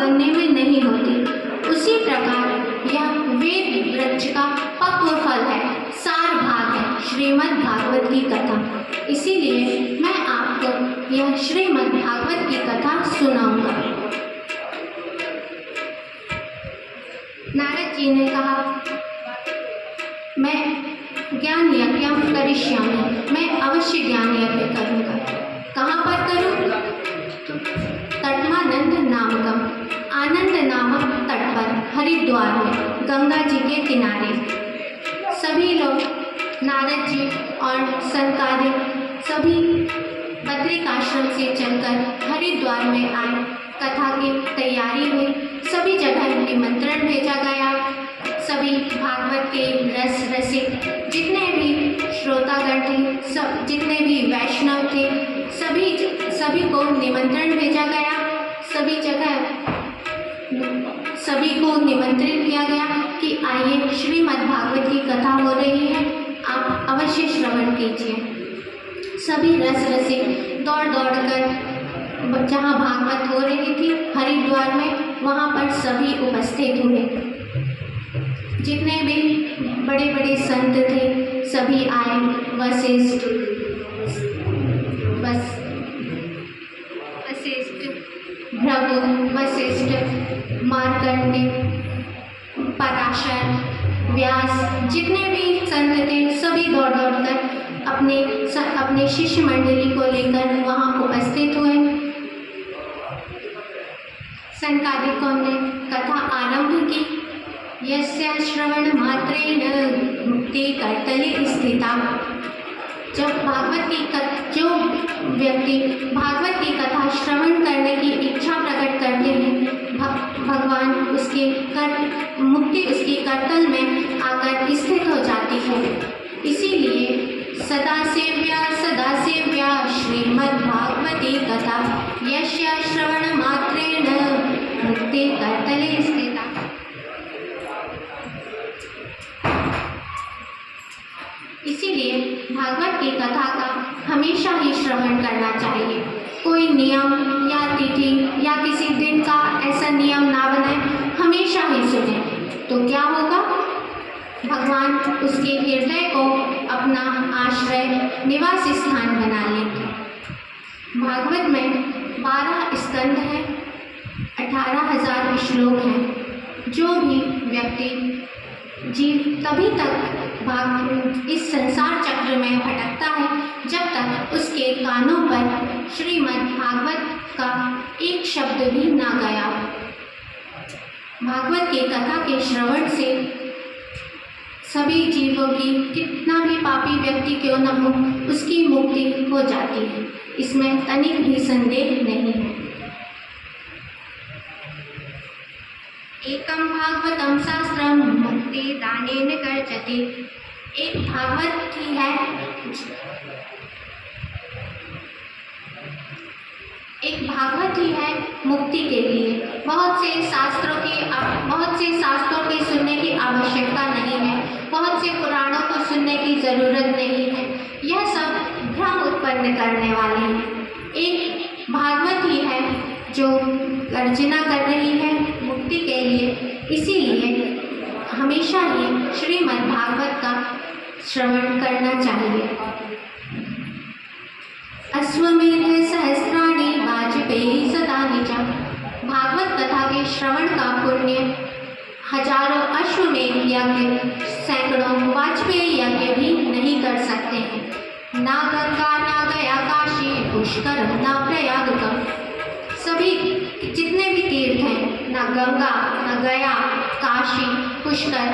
गन्ने में नहीं होती, उसी प्रकार यह वेद वृक्ष का पक्व फल है, सार भाग है श्रीमद् भागवत की कथा। इसीलिए मैं आपको यह श्रीमद् भागवत की कथा सुनाऊंगा। नारद जी ने कहा, मैं ज्ञान यज्ञम करिष्यामि, मैं अवश्य ज्ञान यज्ञ करूँगा। कहाँ पर करूँ? तटमानंद नामकम, आनंद नामक तट पर, हरिद्वार में, गंगा जी के किनारे। सभी लोग नारद जी और संकादिक सभी बद्रिक आश्रम से चलकर हरिद्वार में आए। कथा की तैयारी हुई, सभी जगह निमंत्रण भेजा गया। सभी भागवत के रस रसिक जितने भी श्रोतागण थे, सब जितने भी वैष्णव थे, सभी को निमंत्रण भेजा गया। सभी जगह सभी को निमंत्रित किया गया कि आइए, श्रीमद् भागवत की कथा हो रही है, आप अवश्य श्रवण कीजिए। सभी रस रसिक दौड़ दौड़ कर जहाँ भागवत हो रही थी हरिद्वार में, वहाँ पर सभी उपस्थित हुए। जितने भी बड़े बड़े संत थे सभी आए। वशिष्ठ, भृगु, वशिष्ठ, मार्कंडेय, पराशर, व्यास, जितने भी संत थे सभी दौड़ दौड़ कर अपने शिष्य मंडली को लेकर वहाँ उपस्थित हुए। संकादिकों ने कथा आरंभ की। यस्य श्रवण मात्रेण मुक्ति करतले स्थिता। जो व्यक्ति भागवत की कथा श्रवण करने की इच्छा प्रकट करते हैं, भगवान मुक्ति उसकी करतल में आकर स्थित हो जाती है। इसीलिए सदा सेव्या श्रीमद् भागवती कथा, यस्य श्रवण मात्रेण मुक्ति करतले स्थिता। इसीलिए भागवत की कथा का हमेशा ही श्रवण करना चाहिए। कोई नियम या तिथि या किसी दिन का ऐसा नियम ना बनाए, हमेशा ही सुने तो क्या होगा? भगवान उसके हृदय को अपना आश्रय निवास स्थान बना लेंगे। भागवत में 12 स्कंद हैं, 18,000 श्लोक हैं। जो भी व्यक्ति तभी तक इस संसार चक्र में भटकता है जब तक उसके कानों पर श्रीमद् भागवत का एक शब्द भी ना गया। भागवत की कथा के श्रवण से सभी जीवों की, कितना भी पापी व्यक्ति क्यों न हो, उसकी मुक्ति हो जाती है। इसमें तनिक भी संदेह नहीं है। एकम भागवतम शास्त्रम मुक्ति दानेन कर्चति। एक भागवत ही है, मुक्ति के लिए। बहुत से शास्त्रों के सुनने की आवश्यकता नहीं है, बहुत से पुराणों को सुनने की जरूरत नहीं है। यह सब भ्रम उत्पन्न करने वाले हैं। एक भागवत ही है जो गर्जना कर रही है मुक्ति के लिए। इसीलिए हमेशा ही श्रीमद् भागवत का श्रवण करना चाहिए। अश्वमेध सहस्राणि वाजपेयी शतानि च। भागवत कथा के श्रवण का पुण्य हजारों अश्वमेध यज्ञ, सैकड़ों वाजपेयी यज्ञ भी नहीं कर सकते हैं। ना गंगा ना गया काशी, पुष्कर ना प्रयागकम। सभी जितने भी तीर्थ हैं, ना गंगा ना गया काशी पुष्कर,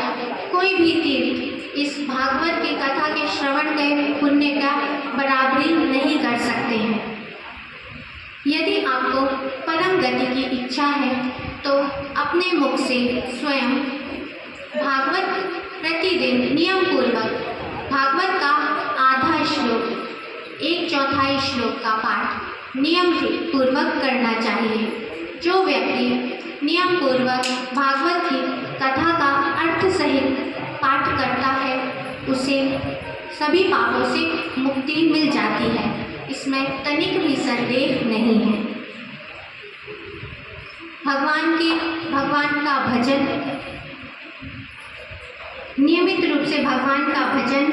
कोई भी तीर्थ इस भागवत की कथा के श्रवण के पुण्य का बराबरी नहीं कर सकते हैं। यदि आपको परम गति की इच्छा है तो अपने मुख से स्वयं भागवत प्रतिदिन नियम पूर्वक भागवत का आधा श्लोक, 1/4 श्लोक का पाठ नियम पूर्वक करना चाहिए। जो व्यक्ति नियम पूर्वक भागवत की कथा का अर्थ सहित पाठ करता है, उसे सभी पापों से मुक्ति मिल जाती है। इसमें तनिक भी संदेह नहीं है। भगवान का भजन, नियमित रूप से भगवान का भजन,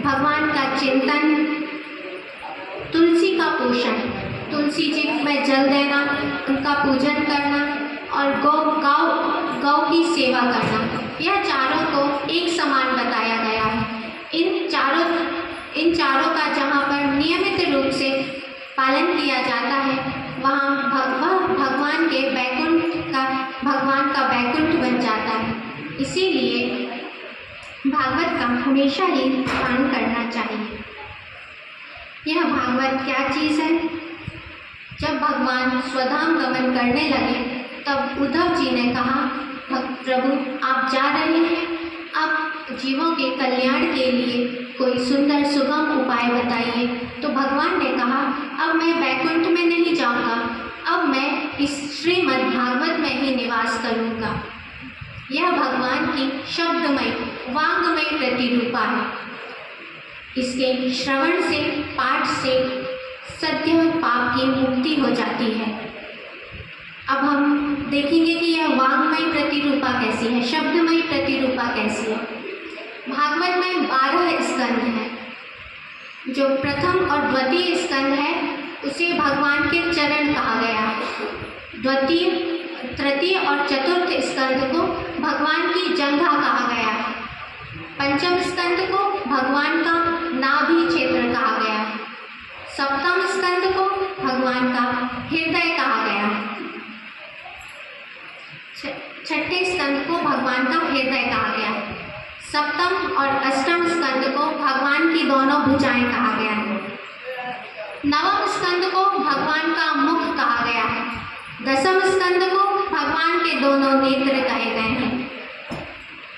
भगवान का चिंतन, तुलसी का पोषण, तुलसी जी में जल देना, उनका पूजन करना और गौ की सेवा करना, यह चारों को एक समान बताया गया है। इन चारों का जहाँ पर नियमित रूप से पालन किया जाता है वहाँ भगवान का बैकुंठ बन जाता है। इसीलिए भागवत का हमेशा ही पालन करना चाहिए। यह भागवत क्या चीज़ है? जब भगवान स्वधाम गमन करने लगे तब उद्धव जी ने कहा, प्रभु आप जा रहे हैं, आप जीवों के कल्याण के लिए कोई सुंदर सुगम उपाय बताइए। तो भगवान ने कहा, अब मैं बैकुंठ में नहीं जाऊंगा, अब मैं इस श्रीमद् भागवत में ही निवास करूंगा। यह भगवान की शब्दमय वांगमय प्रतिरूपा है। इसके श्रवण से, पाठ से सत्य पाप की मुक्ति हो जाती है। अब हम देखेंगे कि यह वांगमय प्रतिरूपा कैसी है, शब्दमय प्रतिरूपा कैसी है। भागवत में 12 स्कंद हैं। जो प्रथम और द्वितीय स्कंद है उसे भगवान के चरण कहा गया है। द्वितीय, तृतीय और चतुर्थ स्कंद को भगवान की जंघा कहा गया है। पंचम स्कंद को भगवान का नाभि क्षेत्र कहा गया है। सप्तम स्कंद को भगवान का हृदय कहा गया है। छठे स्कंद को भगवान का हृदय कहा गया है। सप्तम और अष्टम स्कंद को भगवान की दोनों भुजाएं कहा गया है। नवम स्कंद को भगवान का मुख कहा गया है। दसम स्कंद को भगवान के दोनों नेत्र कहे गए हैं।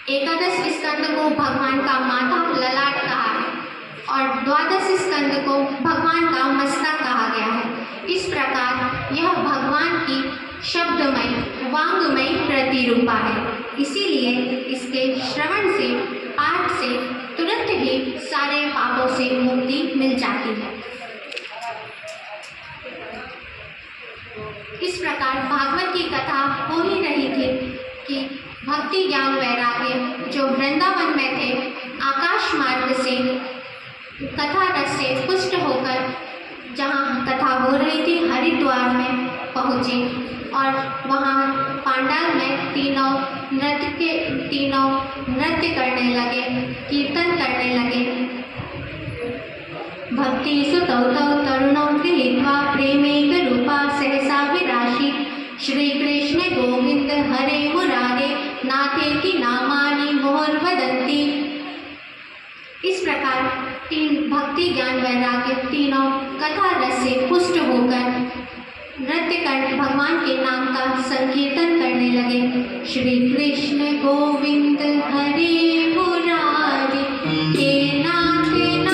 एकादश स्कंद को भगवान का माथा ललाट कहा है और द्वादश स्कंद को भगवान का मस्तक कहा गया है। इस प्रकार यह भगवान की शब्दमय वांगमय प्रतिरूपा है। इसीलिए इसके श्रवण से, पाठ से तुरंत ही सारे पापों से मुक्ति मिल जाती है। इस प्रकार भागवत की कथा हो ही रही थी कि भक्ति ज्ञान वैराग्य जो वृंदावन में थे, आकाश मार्ग से कथा रस से पुष्ट होकर जहाँ कथा हो रही थी हरिद्वार में पहुँचे और वहाँ पांडाल में तीनों नृत्य करने लगे, कीर्तन करने लगे। भक्ति सुतौ तौ तरुणौ गृहीत्वा प्रेमैक रूपा सहसा विराशी श्री कृष्ण गोविंद हरे मुरारे नाथेति नामानि मुहुर्वदन्ति। इस प्रकार तीन भक्ति ज्ञान वैराग्य तीनों कथा रस से पुष्ट होकर नृत्य कर भगवान के नाम का संकीर्तन करने लगे। श्री कृष्ण गोविंद हरे मुरारी हे नाथ नारायण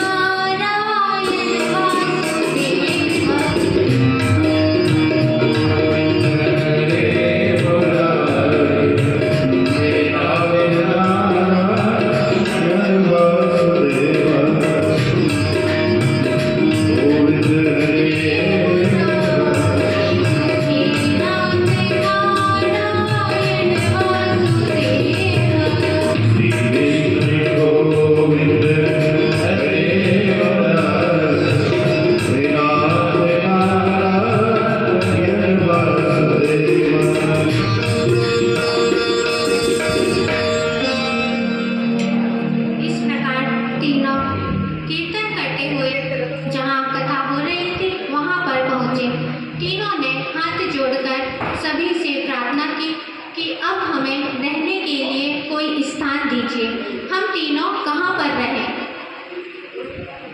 वासुदेव।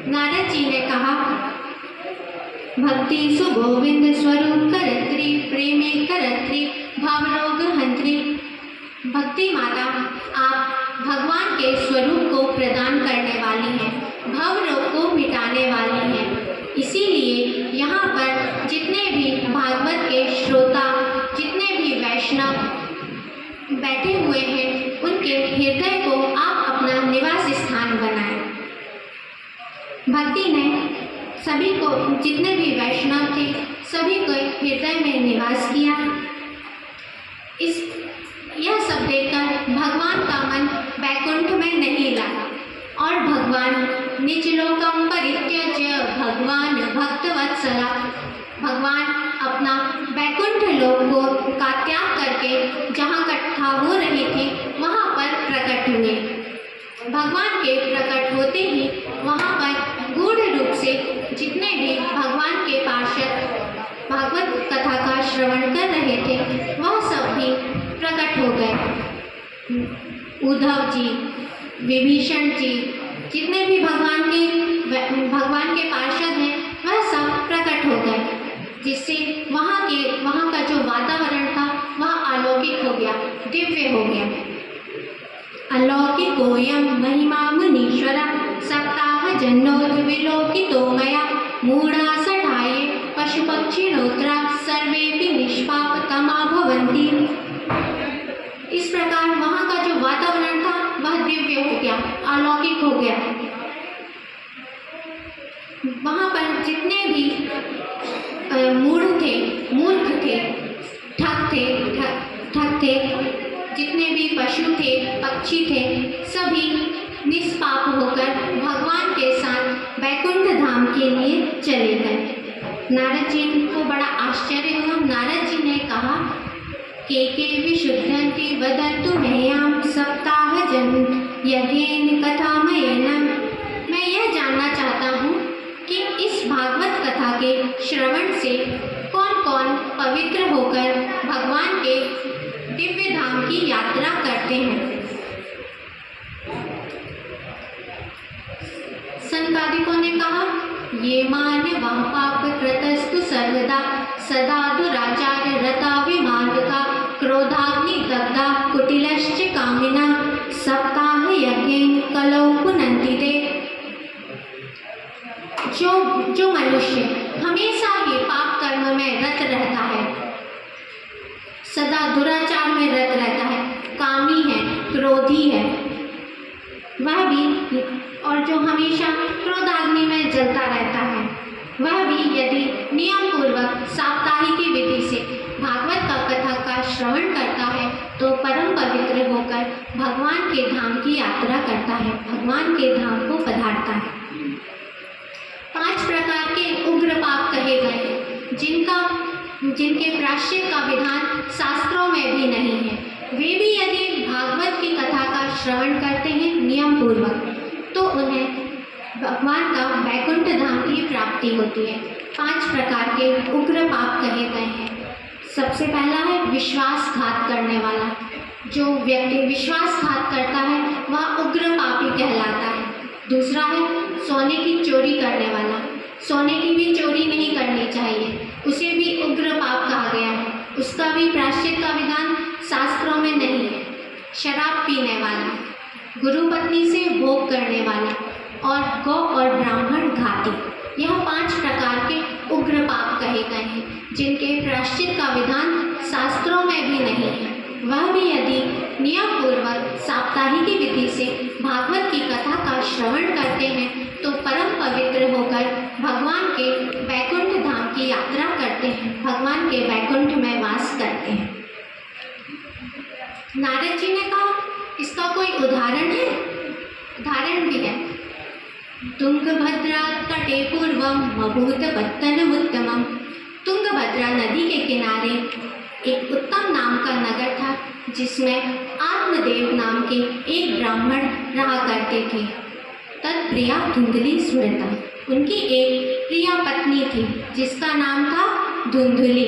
नारद जी ने कहा, भक्ति सुगोविंद स्वरूप करत्री प्रेमे करत्री भावरोग हंत्री। भक्ति माता आप भगवान के स्वरूप को प्रदान करने वाली हैं, भवरोग को मिटाने वाली हैं। इसीलिए यहाँ पर जितने भी भागवत के श्रोता, जितने भी वैष्णव बैठे हुए हैं, उनके हृदय को आप अपना निवास स्थान बनाएं। भक्ति ने सभी को, जितने भी वैष्णव थे, सभी को हृदय में निवास किया। यह सब देखकर भगवान का मन वैकुंठ में नहीं लगा और भगवान निजलोकम परित्यज्य भगवान भक्तवत्सला, भगवान अपना वैकुंठ लोक का त्याग करके जहाँ कथा हो रही थी वहाँ पर प्रकट हुए। भगवान के प्रकट होते ही वहाँ पर गूढ़ रूप से जितने भी भगवान के पार्षद भागवत कथा का श्रवण कर रहे थे वह सब भी प्रकट हो गए। उद्धव जी, विभीषण जी, जितने भी भगवान के पार्षद हैं वह सब प्रकट हो गए, जिससे वहाँ का जो वातावरण था वह अलौकिक हो गया, दिव्य हो गया। अलौकिकोऽयं महिमा मुनीश्वरा सप्ताह जन्नोद्विलोकितो मया मूढासठाये पशुपक्षिणोत्रा सर्वेपि निष्पापतमा भवन्ति। इस प्रकार वहाँ का जो वातावरण था वह दिव्य हो गया, अलौकिक हो गया। वहाँ पर जितने भी मूढ़ थे, मूर्ख थे, ठग थे, जितने भी पशु थे, पक्षी थे, सभी निष्पाप होकर भगवान के साथ वैकुंठ धाम के लिए चले गए। नारद जी को बड़ा आश्चर्य हुआ। नारद जी ने कहा के विशुद्धन्ति वदन्तु मह्यं सप्ताहजन यज्ञेन कथामयेन। मैं यह जानना चाहता हूँ कि इस भागवत कथा के श्रवण से कौन कौन पवित्र होकर भगवान के दिव्य धाम की यात्रा करते हैं। संतादिकों ने कहा ये मानवः पाप कृतस्तु सर्वदा सदा दुराचार रता विमार्गका क्रोधाग्नि दग्धा कुटिलश्च कामिना सप्ताह यज्ञेन कलौ पुनन्ति ते। जो मनुष्य हमेशा ही पाप कर्म में रत रहता है, सदा दुराचार में रत रहता है, कामी है, क्रोधी है, वह भी, और जो हमेशा क्रोधाग्नि में जलता रहता है, वह भी यदि नियम पूर्वक साप्ताहिक विधि से भागवत का कथा का श्रवण करता है तो परम पवित्र होकर भगवान के धाम की यात्रा करता है, भगवान के धाम को पधारता है। 5 प्रकार के उग्र पाप कहे गए जिनके प्रायश्चित का विधान शास्त्रों में भी नहीं है। वे भी यदि भागवत की कथा का श्रवण करते हैं नियम पूर्वक तो उन्हें भगवान का वैकुंठ धाम की प्राप्ति होती है। 5 प्रकार के उग्र पाप कहे गए हैं। सबसे पहला है विश्वासघात करने वाला। जो व्यक्ति विश्वासघात करता है वह उग्र पापी कहलाता है। दूसरा है सोने की चोरी करने वाला। सोने की भी चोरी नहीं करनी चाहिए, उसे भी उग्र पाप कहा गया है, उसका भी प्रायश्चित का विधान शास्त्रों में नहीं है। शराब पीने वाला, गुरु पत्नी से भोग करने वाला और गौ और ब्राह्मण घाती, यह 5 प्रकार के उग्र पाप कहे गए हैं जिनके प्रायश्चित का विधान शास्त्रों में भी नहीं है। वह भी यदि नियम पूर्वक साप्ताहिक विधि से भागवत की कथा का श्रवण करते हैं तो परम पवित्र होकर भगवान के वैकुंठ धाम की यात्रा करते हैं, भगवान के वैकुंठ में वास करते हैं। नारद जी ने कहा इसका कोई उदाहरण है? उदाहरण भी है। तुंगभद्रा तटे पूर्वम अभूत पत्तनमुत्तमम्। तुंगभद्रा नदी के किनारे एक उत्तम नाम का नगर था जिसमें आत्मदेव नाम के एक ब्राह्मण रहा करते थे। तत्प्रिया धुंधली स्मृता, उनकी एक प्रिया पत्नी थी जिसका नाम था धुंधली।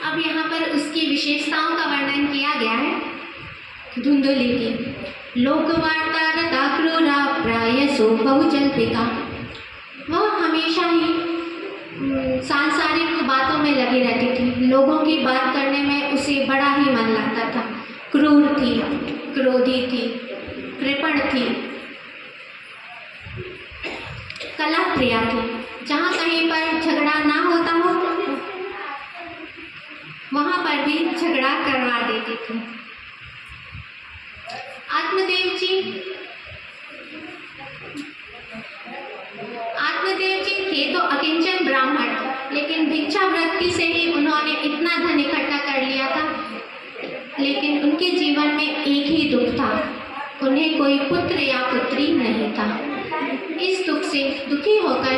अब यहाँ पर उसकी विशेषताओं का वर्णन किया गया है। धुंधली की लोकवार्ता रता क्रूरा प्रायसो बहुजल्पिका, वह हमेशा ही सांसारिक बातों में लगी रहती थी। लोगों की बात करने में उसे बड़ा ही मन लगता था। क्रूर थी, क्रोधी थी, कृपण थी, कला प्रिया थी। जहाँ कहीं पर झगड़ा ना होता हो वहाँ पर भी झगड़ा करवा देती थी। आत्मदेव जी थे तो अकिंचन ब्राह्मण, लेकिन भिक्षावृत्ति से ही उन्होंने इतना उन्हें कोई पुत्र या पुत्री नहीं था। इस दुख से दुखी होकर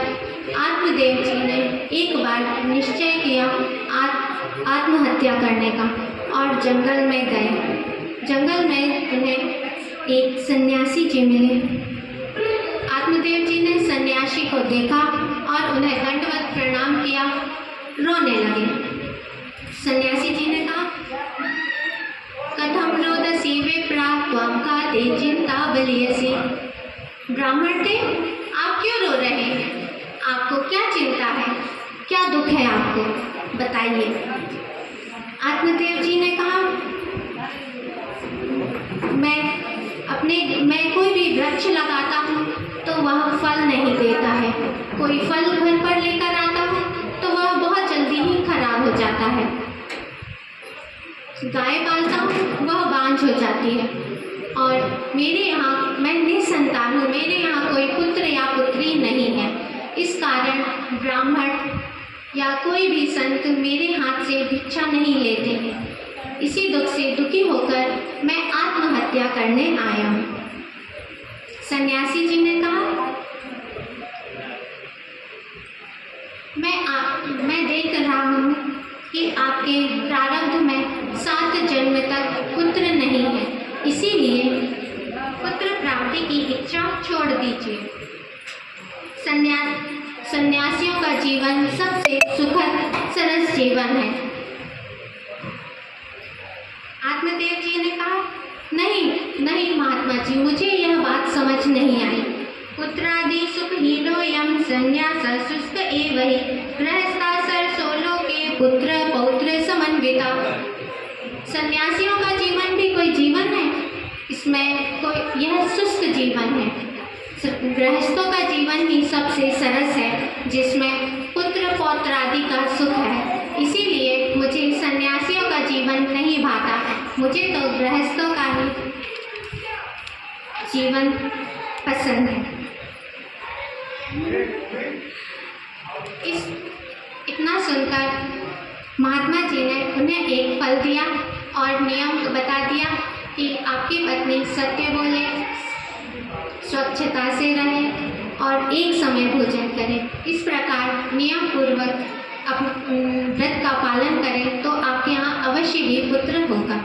आत्मदेव जी ने एक बार निश्चय किया आत्महत्या करने का और जंगल में गए। जंगल में उन्हें एक सन्यासी जी मिले। आत्मदेव जी ने सन्यासी को देखा और उन्हें दंडवत प्रणाम किया, रोने लगे। सन्यासी जी ने कहा, कथम रोदसी विप्रा त्वं काते चिंता बलियसी। ब्राह्मण थे, आप क्यों रो रहे हैं? आपको क्या चिंता है, क्या दुख है आपको, बताइए। आत्मदेव जी ने कहा, मैं कोई भी वृक्ष लगाता हूँ तो वह फल नहीं देता है, कोई फल घर पर लेकर आता हूँ तो वह बहुत जल्दी ही खराब हो जाता है। गाय पालता हूँ, वह बांझ हो जाती है, और मेरे यहाँ मैं निसंतान हूँ, मेरे यहाँ कोई पुत्र या पुत्री नहीं है। इस कारण ब्राह्मण या कोई भी संत मेरे हाथ से भिक्षा नहीं लेते हैं। इसी दुख से दुखी होकर मैं आत्महत्या करने आया हूँ। सन्यासी जी ने कहा, मैं देख रहा हूँ कि आपके प्रारब्ध में 7 जन्म तक पुत्र नहीं है, इसीलिए पुत्र प्राप्ति की इच्छा छोड़ दीजिए। सन्यासियों का जीवन सबसे सुखद सरस जीवन है। आत्मदेव जी ने कहा, नहीं महात्मा जी, मुझे यह बात समझ नहीं आई। पुत्रादि सुख हीनोयम संन्यास शुष्क एवहि गृहस्था सरसोलो के पुत्र पौत्र समन्विता। सन्यासियों का जीवन भी कोई जीवन है? इसमें कोई, यह शुष्क जीवन है। गृहस्थों का जीवन ही सबसे सरस है, जिसमें पुत्र पौत्र आदि का सुख है। इसीलिए मुझे सन्यासियों का जीवन नहीं भाता, मुझे तो गृहस्थों का ही जीवन पसंद है। इतना सुनकर महात्मा जी ने उन्हें एक फल दिया और नियम बता दिया कि आपकी पत्नी सत्य बोले, स्वच्छता से रहे और एक समय भोजन करें। इस प्रकार नियम पूर्वक व्रत का पालन करें तो आपके यहाँ अवश्य ही पुत्र होगा।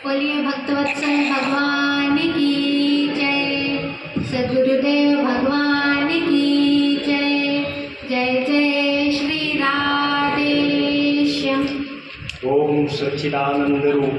बोलिए भक्तवत्सल भगवान की जय, सद्गुरुदेव भगवान की जय। जय जय श्री राधेश्याम। ओम सच्चिदानंद रूप